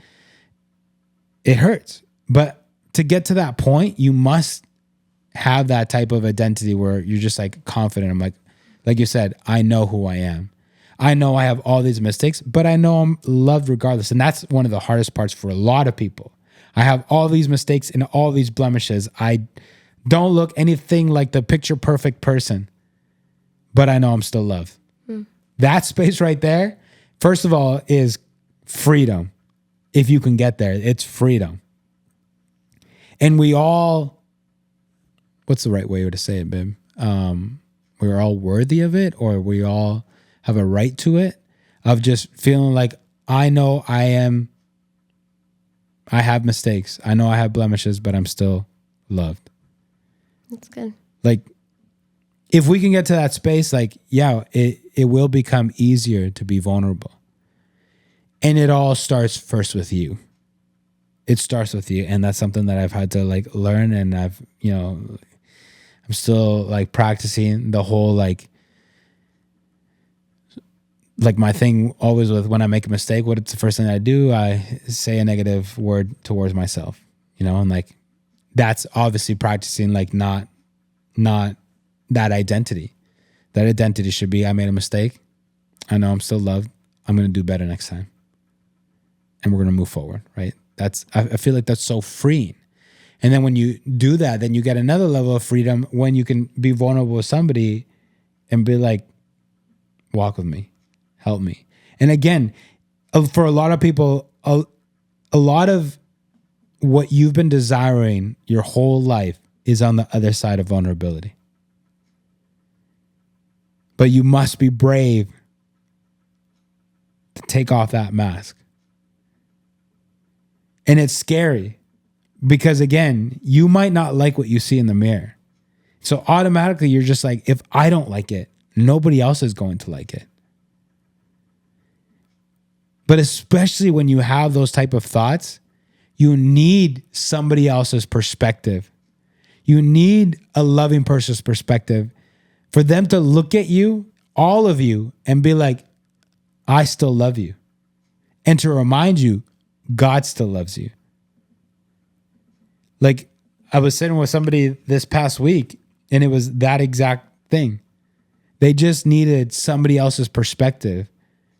it hurts. But to get to that point, you must have that type of identity where you're just like confident. I'm like you said, I know who I am. I know I have all these mistakes, but I know I'm loved regardless. And that's one of the hardest parts for a lot of people. I have all these mistakes and all these blemishes. I don't look anything like the picture perfect person, but I know I'm still loved. That space right there, first of all, is freedom. If you can get there, it's freedom. And we all, what's the right way to say it, babe? We're all worthy of it, or we all have a right to it, of just feeling like I know I have mistakes. I know I have blemishes, but I'm still loved. That's good. Like, if we can get to that space, like, yeah, it will become easier to be vulnerable. And it all starts first with you. It starts with you. And that's something that I've had to like learn. And I'm still like practicing the whole like my thing always with when I make a mistake, what's the first thing I do? I say a negative word towards myself, and like that's obviously practicing like not that identity. That identity should be, I made a mistake. I know I'm still loved. I'm going to do better next time. And we're going to move forward, right? I feel like that's so freeing. And then when you do that, then you get another level of freedom when you can be vulnerable with somebody and be like, walk with me, help me. And again, for a lot of people, a lot of what you've been desiring your whole life is on the other side of vulnerability. But you must be brave to take off that mask. And it's scary because, again, you might not like what you see in the mirror. So automatically you're just like, if I don't like it, nobody else is going to like it. But especially when you have those type of thoughts, you need somebody else's perspective. You need a loving person's perspective for them to look at you, all of you, and be like, I still love you. And to remind you, God still loves you. Like I was sitting with somebody this past week and it was that exact thing. They just needed somebody else's perspective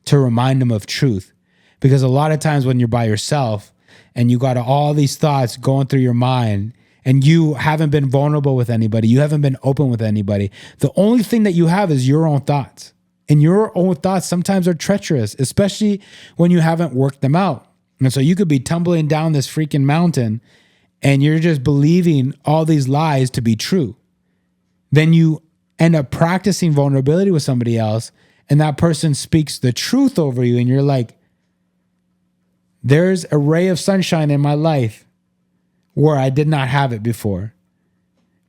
to remind them of truth. Because a lot of times when you're by yourself and you got all these thoughts going through your mind and you haven't been vulnerable with anybody, you haven't been open with anybody, the only thing that you have is your own thoughts. And your own thoughts sometimes are treacherous, especially when you haven't worked them out. And so you could be tumbling down this freaking mountain and you're just believing all these lies to be true. Then you end up practicing vulnerability with somebody else and that person speaks the truth over you and you're like, there's a ray of sunshine in my life where I did not have it before.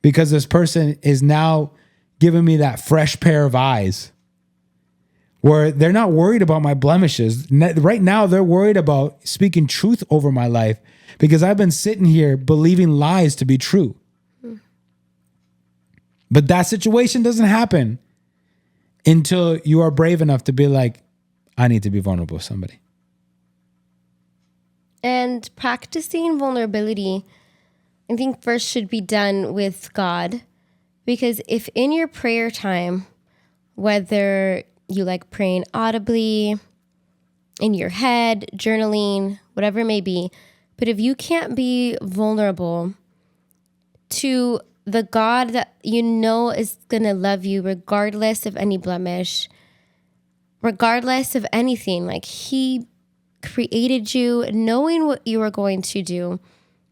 Because this person is now giving me that fresh pair of eyes where they're not worried about my blemishes. Right now, they're worried about speaking truth over my life because I've been sitting here believing lies to be true. But that situation doesn't happen until you are brave enough to be like, I need to be vulnerable with somebody. And practicing vulnerability, I think first should be done with God. Because if in your prayer time, whether you like praying audibly, in your head, journaling, whatever it may be, but if you can't be vulnerable to the God that you know is going to love you regardless of any blemish, regardless of anything. Like he created you knowing what you are going to do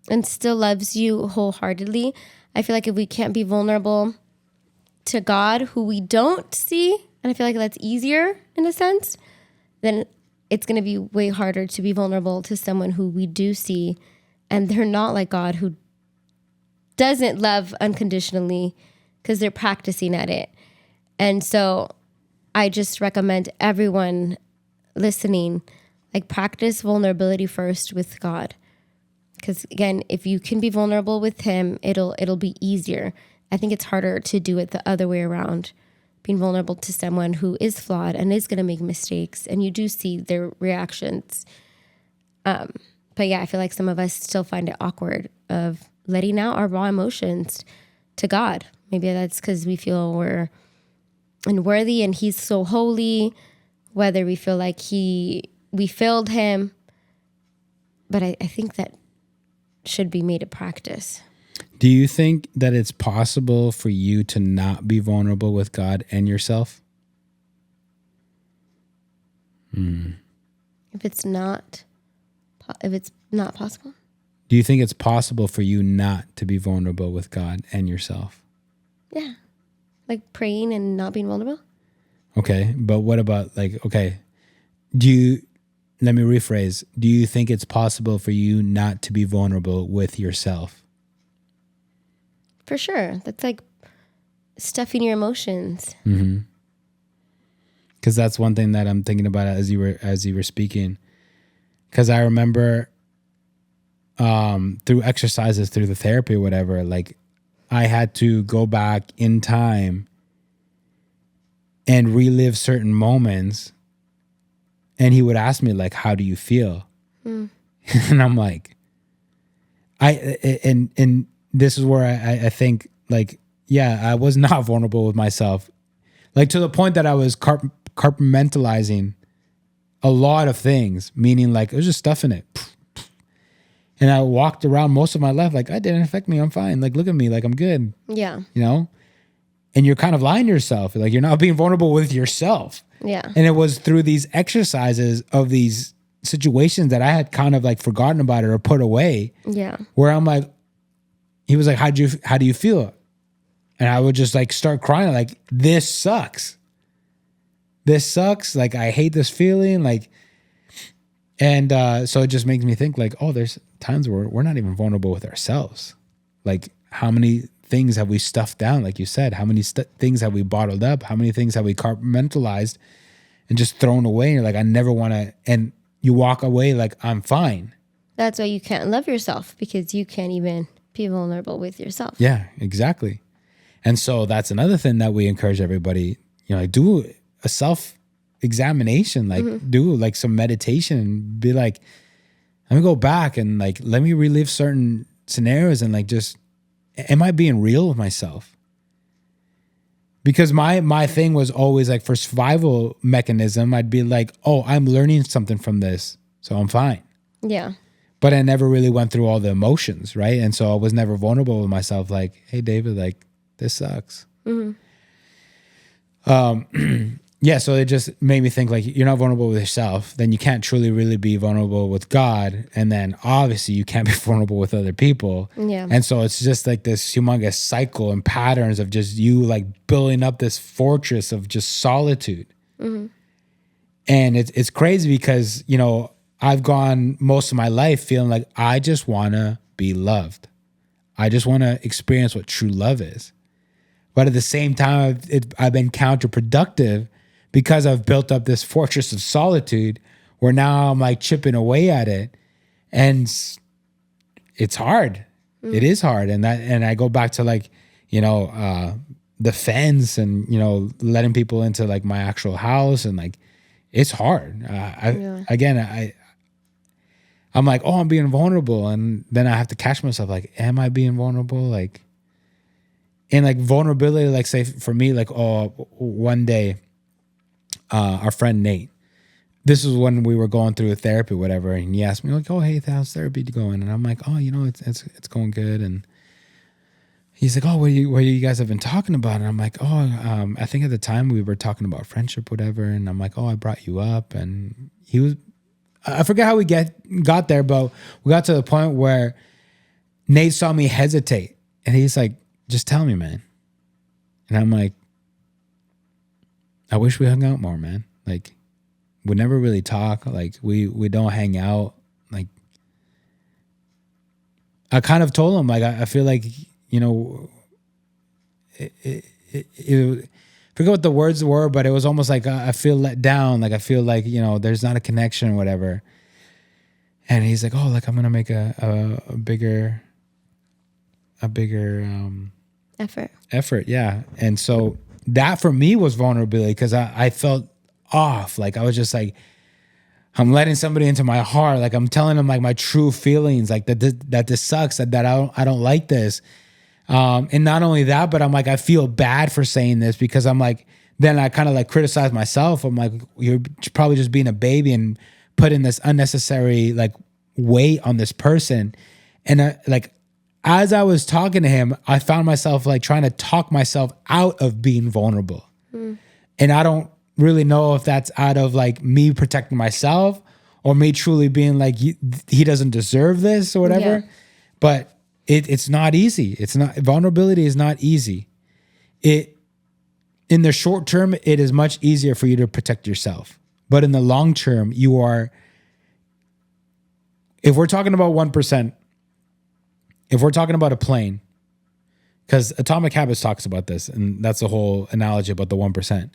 and still loves you wholeheartedly. I feel like if we can't be vulnerable to God, who we don't see, and I feel like that's easier in a sense, then it's going to be way harder to be vulnerable to someone who we do see and they're not like God, who doesn't love unconditionally because they're practicing at it. And so I just recommend everyone listening, like practice vulnerability first with God. Because again, if you can be vulnerable with him, it'll be easier. I think it's harder to do it the other way around. Being vulnerable to someone who is flawed and is going to make mistakes, and you do see their reactions. But yeah, I feel like some of us still find it awkward of letting out our raw emotions to God. Maybe that's because we feel we're unworthy and he's so holy, whether we feel like we failed him. But I think that should be made a practice. Do you think that it's possible for you to not be vulnerable with God and yourself? If it's not possible? Do you think it's possible for you not to be vulnerable with God and yourself? Yeah. Like praying and not being vulnerable? Okay, but what about let me rephrase. Do you think it's possible for you not to be vulnerable with yourself? For sure. That's like stuffing your emotions. Mm-hmm. Because that's one thing that I'm thinking about as you were speaking. Because I remember through exercises, through the therapy or whatever, like I had to go back in time and relive certain moments. And he would ask me, like, how do you feel? And I'm like, and this is where I think, like, yeah, I was not vulnerable with myself. Like, to the point that I was compartmentalizing a lot of things, meaning, like, it was just stuff in it. And I walked around most of my life like, it didn't affect me. I'm fine. Like, look at me. Like, I'm good. Yeah. You know? And you're kind of lying to yourself. Like, you're not being vulnerable with yourself. Yeah. And it was through these exercises of these situations that I had kind of like forgotten about it or put away. Yeah. Where I'm like, he was like, how do you feel? And I would just like start crying. Like, this sucks. This sucks. Like, I hate this feeling. Like, and so it just makes me think like, oh, there's times where we're not even vulnerable with ourselves. Like, how many things have we stuffed down? Like you said, how many things have we bottled up? How many things have we compartmentalized and just thrown away? And you're like, I never want to, and you walk away like, I'm fine. That's why you can't love yourself, because you can't even be vulnerable with yourself. Yeah, exactly. And so that's another thing that we encourage everybody, like, do a self-examination, like do like some meditation and be like, let me go back and like, let me relive certain scenarios and like, just, am I being real with myself? Because my thing was always like, for survival mechanism, I'd be like, oh, I'm learning something from this, so I'm fine. Yeah. But I never really went through all the emotions, right? And so I was never vulnerable with myself. Like, hey, David, like, this sucks. Yeah, so it just made me think, like, you're not vulnerable with yourself, then you can't truly really be vulnerable with God. And then obviously you can't be vulnerable with other people. Yeah. And so it's just like this humongous cycle and patterns of just you like building up this fortress of just solitude. And it's crazy because, I've gone most of my life feeling like I just want to be loved. I just want to experience what true love is. But at the same time, I've been counterproductive because I've built up this fortress of solitude where now I'm like chipping away at it. And it's hard. It is hard. And I go back to like, the fence and, letting people into like my actual house. And like, it's hard. I'm like, oh, I'm being vulnerable. And then I have to catch myself like, am I being vulnerable? Like, and like vulnerability, like say for me, like, oh, one day, our friend Nate, this was when we were going through a therapy, whatever. And he asked me like, oh, hey, how's therapy going? And I'm like, oh, it's going good. he's like, oh, what you guys have been talking about? And I'm like, oh, I think at the time we were talking about friendship, whatever. And I'm like, oh, I brought you up. And I forget how we got there, but we got to the point where Nate saw me hesitate. And he's like, just tell me, man. And I'm like, I wish we hung out more, man. Like, we never really talk. Like, we don't hang out. Like, I kind of told him, like, I feel like, you know, it forget what the words were, but it was almost like I feel let down. Like, I feel like, you know, there's not a connection or whatever. And he's like, oh, like, I'm going to make a bigger effort. Yeah. And so that for me was vulnerability, because I felt off. Like, I was just like, I'm letting somebody into my heart. Like, I'm telling them like my true feelings, like that this sucks, that I don't like this. And not only that, but I'm like, I feel bad for saying this, because I'm like, then I kind of like criticize myself. I'm like, you're probably just being a baby and putting this unnecessary like weight on this person. And like, as I was talking to him, I found myself like trying to talk myself out of being vulnerable. And I don't really know if that's out of like me protecting myself or me truly being like, he doesn't deserve this or whatever. Yeah. But it's not easy. Vulnerability is not easy. In the short term, it is much easier for you to protect yourself. But in the long term, if we're talking about 1%, if we're talking about a plane, because Atomic Habits talks about this, and that's the whole analogy about the 1%.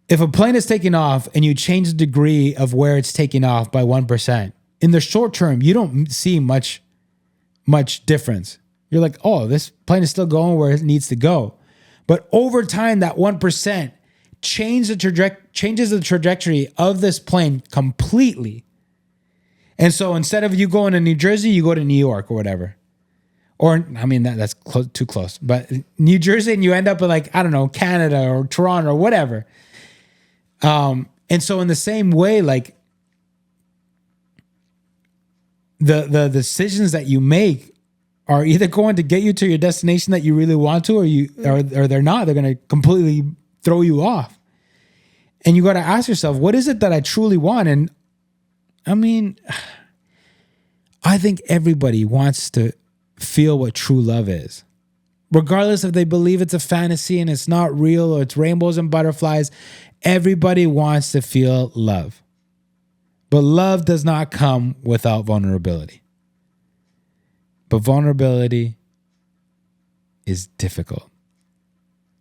If a plane is taking off and you change the degree of where it's taking off by 1%, in the short term, you don't see much difference. You're like, oh, this plane is still going where it needs to go. But over time, that 1% changes the trajectory of this plane completely. And so instead of you going to New Jersey, you go to New York or whatever. Or, I mean, that's too close. But New Jersey, and you end up with like, I don't know, Canada or Toronto or whatever. And so in the same way, like the decisions that you make are either going to get you to your destination that you really want to, or they're not. They're going to completely throw you off. And you got to ask yourself, what is it that I truly want? And I mean, I think everybody wants to feel what true love is, regardless if they believe it's a fantasy and it's not real, or it's rainbows and butterflies. Everybody wants to feel love. But love does not come without vulnerability. But vulnerability is difficult.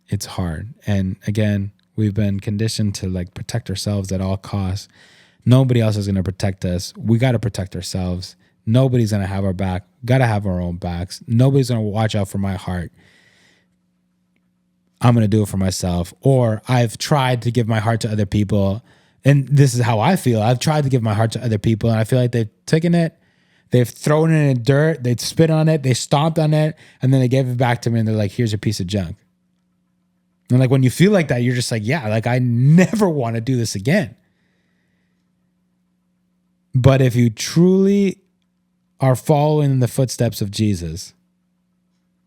It's hard. And again, we've been conditioned to like protect ourselves at all costs. Nobody else is going to protect us. We got to protect ourselves. Nobody's going to have our back. Got to have our own backs. Nobody's going to watch out for my heart. I'm going to do it for myself. Or I've tried to give my heart to other people, and this is how I feel. I've tried to give my heart to other people, and I feel like they've taken it, they've thrown it in the dirt, they spit on it, they stomped on it, and then they gave it back to me, and they're like, here's a piece of junk. And like when you feel like that, you're just like, yeah, like I never want to do this again. But if you truly are following in the footsteps of Jesus,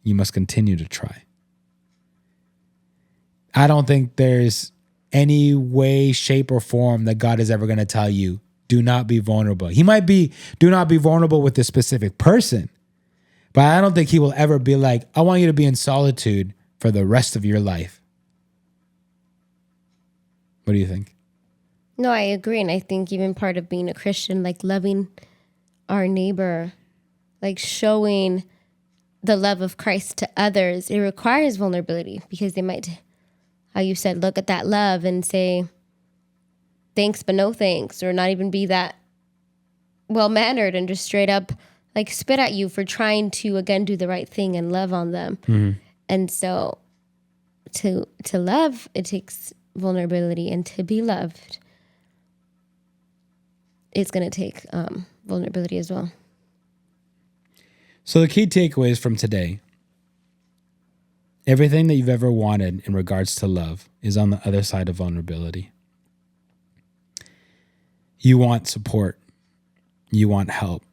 you must continue to try. I don't think there's any way, shape, or form that God is ever going to tell you, do not be vulnerable. He might be, do not be vulnerable with this specific person, but I don't think he will ever be like, I want you to be in solitude for the rest of your life. What do you think? No, I agree. And I think even part of being a Christian, like loving our neighbor, like showing the love of Christ to others, it requires vulnerability, because they might, how you said, look at that love and say, thanks, but no thanks, or not even be that well-mannered and just straight up like spit at you for trying to, again, do the right thing and love on them. Mm-hmm. And so to love, it takes vulnerability, and to be loved, it's going to take vulnerability as well. So the key takeaways from today: everything that you've ever wanted in regards to love is on the other side of vulnerability. You want support. You want help.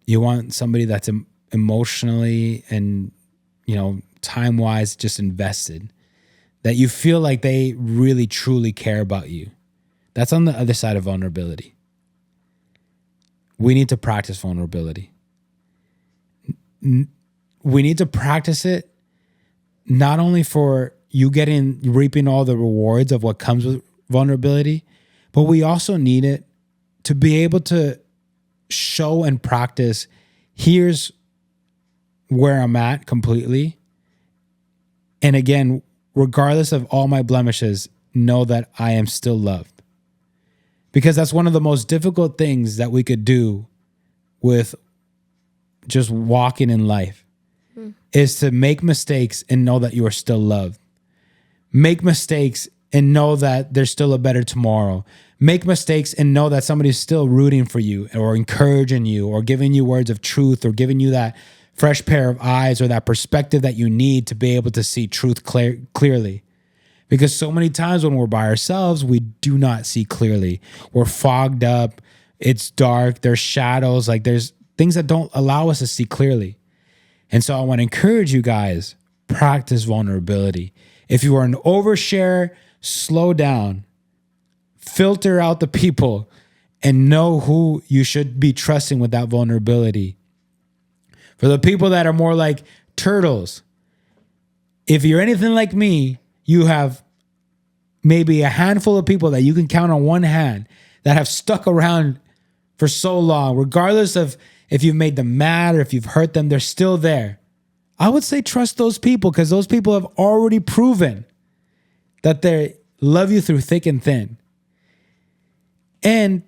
You want somebody that's emotionally and time-wise just invested, that you feel like they really, truly care about you. That's on the other side of vulnerability. We need to practice vulnerability. We need to practice it not only for you reaping all the rewards of what comes with vulnerability, but we also need it to be able to show and practice, here's where I'm at completely. And again, regardless of all my blemishes, know that I am still loved. Because that's one of the most difficult things that we could do with just walking in life, is to make mistakes and know that you are still loved. Make mistakes and know that there's still a better tomorrow. Make mistakes and know that somebody's still rooting for you or encouraging you or giving you words of truth or giving you that fresh pair of eyes or that perspective that you need to be able to see truth clearly. Because so many times when we're by ourselves, we do not see clearly. We're fogged up. It's dark. There's shadows. Like there's things that don't allow us to see clearly. And so I want to encourage you guys, practice vulnerability. If you are an oversharer, slow down, filter out the people, and know who you should be trusting with that vulnerability. For the people that are more like turtles, if you're anything like me, you have maybe a handful of people that you can count on one hand that have stuck around for so long, regardless of if you've made them mad or if you've hurt them, they're still there. I would say trust those people, because those people have already proven that they love you through thick and thin. And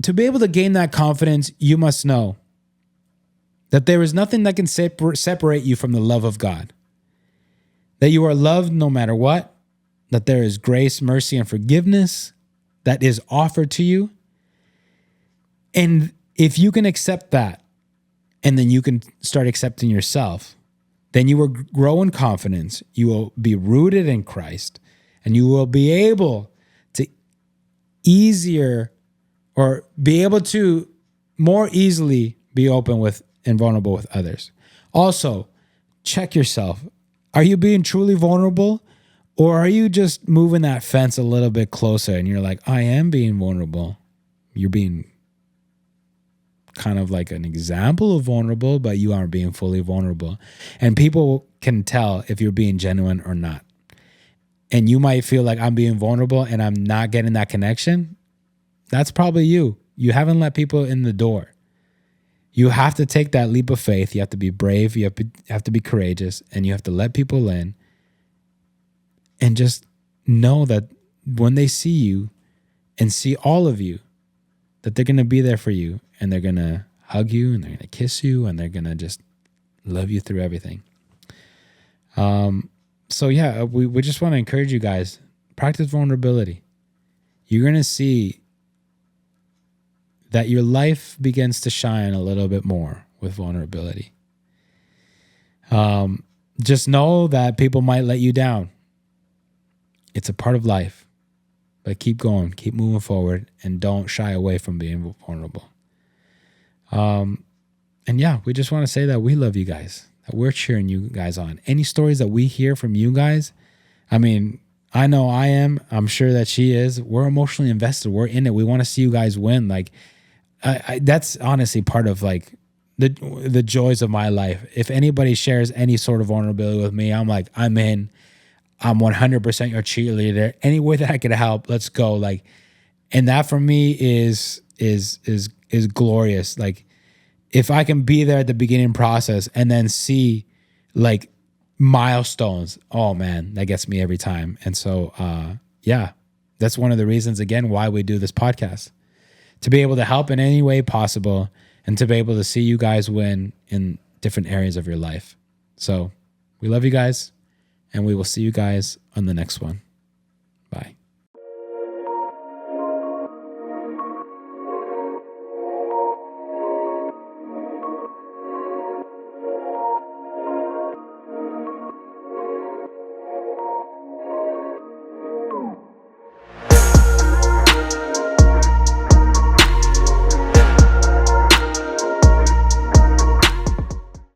to be able to gain that confidence, you must know that there is nothing that can separate you from the love of God. That you are loved no matter what. That there is grace, mercy, and forgiveness that is offered to you. And if you can accept that, and then you can start accepting yourself, then you will grow in confidence. You will be rooted in Christ, and you will be able to more easily be open with and vulnerable with others. Also, check yourself. Are you being truly vulnerable, or are you just moving that fence a little bit closer and you're like, I am being vulnerable? You're being kind of like an example of vulnerable, but you aren't being fully vulnerable. And people can tell if you're being genuine or not. And you might feel like I'm being vulnerable and I'm not getting that connection. That's probably you. You haven't let people in the door. You have to take that leap of faith. You have to be brave. You have to be courageous, and you have to let people in. And just know that when they see you and see all of you, that they're going to be there for you, and they're going to hug you, and they're going to kiss you, and they're going to just love you through everything. So yeah, we just want to encourage you guys, practice vulnerability. You're going to see that your life begins to shine a little bit more with vulnerability. Just know that people might let you down. It's a part of life. But keep going, keep moving forward, and don't shy away from being vulnerable. And yeah, we just want to say that we love you guys, that we're cheering you guys on. Any stories that we hear from you guys, I mean, I know I am. I'm sure that she is. We're emotionally invested. We're in it. We want to see you guys win. Like, that's honestly part of like the joys of my life. If anybody shares any sort of vulnerability with me, I'm like, I'm in. I'm 100% your cheerleader. Any way that I could help, let's go. Like, and that for me is glorious. Like, if I can be there at the beginning process and then see like milestones, oh man, that gets me every time. And so, yeah, that's one of the reasons again why we do this podcast, to be able to help in any way possible and to be able to see you guys win in different areas of your life. So we love you guys. And we will see you guys on the next one.